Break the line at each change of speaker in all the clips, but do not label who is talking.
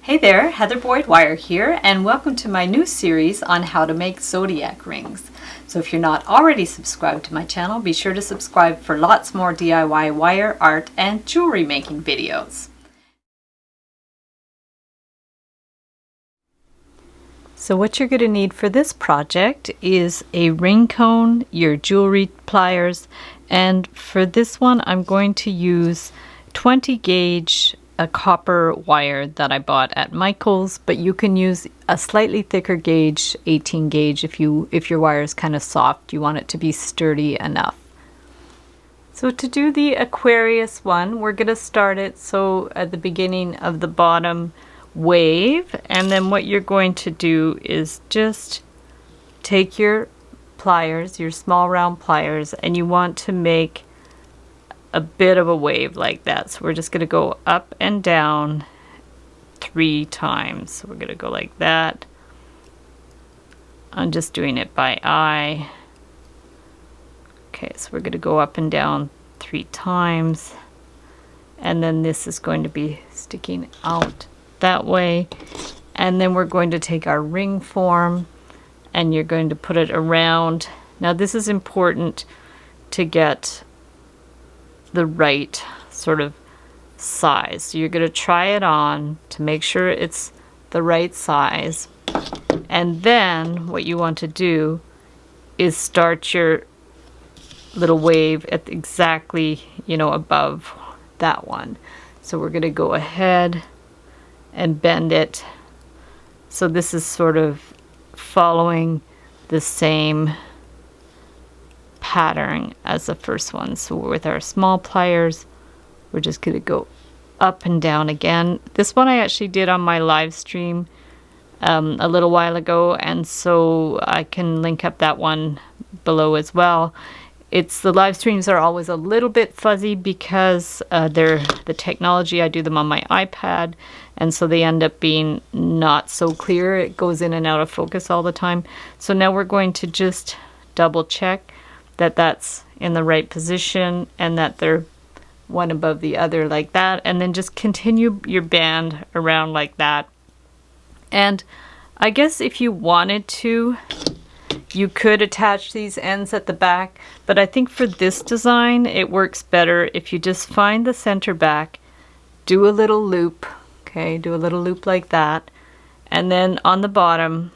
Hey there, Heather Boyd Wire here, and welcome to my new series on how to make Zodiac rings. So if you're not already subscribed to my channel, be sure to subscribe for lots more DIY wire art and jewelry making videos. So what you're going to need for this project is a ring cone, your jewelry pliers, and for this one I'm going to use 20 gauge a copper wire that I bought at Michael's, but you can use a slightly thicker gauge, 18 gauge, if your wire is kind of soft, you want it to be sturdy enough. So to do the Aquarius one, we're going to start it so at the beginning of the bottom wave, and then what you're going to do is just take your pliers, your small round pliers, and you want to make a bit of a wave like that. So we're just going to go up and down 3 times. So we're going to go like that. I'm just doing it by eye. Okay, so we're going to go up and down 3 times, and then this is going to be sticking out that way, and then we're going to take our ring form and you're going to put it around. Now this is important to get the right sort of size. So you're going to try it on to make sure it's the right size, and then what you want to do is start your little wave at exactly, above that one. So we're going to go ahead and bend it. So this is sort of following the same pattern as the first one. So with our small pliers, we're just going to go up and down again. This one I actually did on my live stream a little while ago, and so I can link up that one below as well. The live streams are always a little bit fuzzy because they're the technology. I do them on my iPad, and so they end up being not so clear. It goes in and out of focus all the time. So now we're going to just double check that that's in the right position and that they're one above the other like that, and then just continue your band around like that. And I guess if you wanted to, you could attach these ends at the back, but I think for this design it works better if you just find the center back, do a little loop, okay, do a little loop like that, and then on the bottom,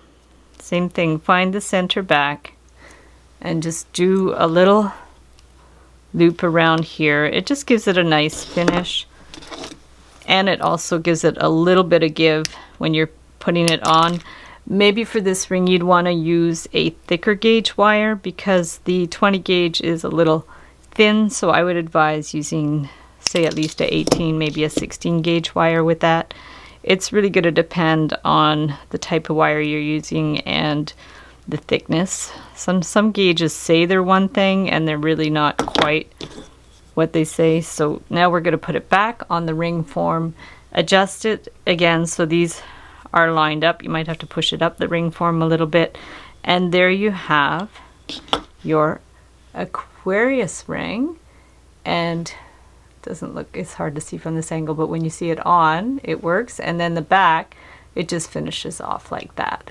same thing, find the center back and just do a little loop around here. It just gives it a nice finish, and it also gives it a little bit of give when you're putting it on. Maybe for this ring you'd want to use a thicker gauge wire because the 20 gauge is a little thin, so I would advise using, say, at least a 18, maybe a 16 gauge wire with that. It's really going to depend on the type of wire you're using and the thickness. Some gauges say they're one thing and they're really not quite what they say. So now we're going to put it back on the ring form, adjust it again so these are lined up. You might have to push it up the ring form a little bit, and there you have your Aquarius ring. And it doesn't look, it's hard to see from this angle, but when you see it on, it works. And then the back, it just finishes off like that.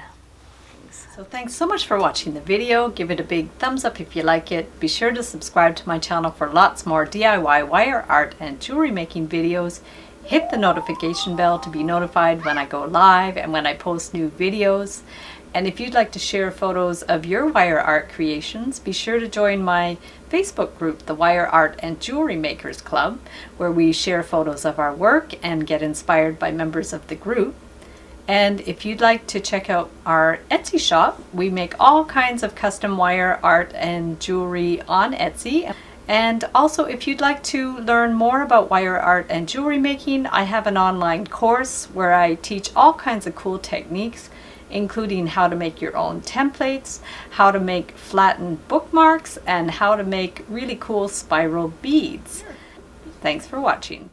So thanks so much for watching the video. Give it a big thumbs up if you like it. Be sure to subscribe to my channel for lots more DIY wire art and jewelry making videos. Hit the notification bell to be notified when I go live and when I post new videos. And if you'd like to share photos of your wire art creations, be sure to join my Facebook group, the Wire Art and Jewelry Makers Club, where we share photos of our work and get inspired by members of the group. And if you'd like to check out our Etsy shop, we make all kinds of custom wire art and jewelry on Etsy. And also, if you'd like to learn more about wire art and jewelry making, I have an online course where I teach all kinds of cool techniques, including how to make your own templates, how to make flattened bookmarks, and how to make really cool spiral beads. Thanks for watching.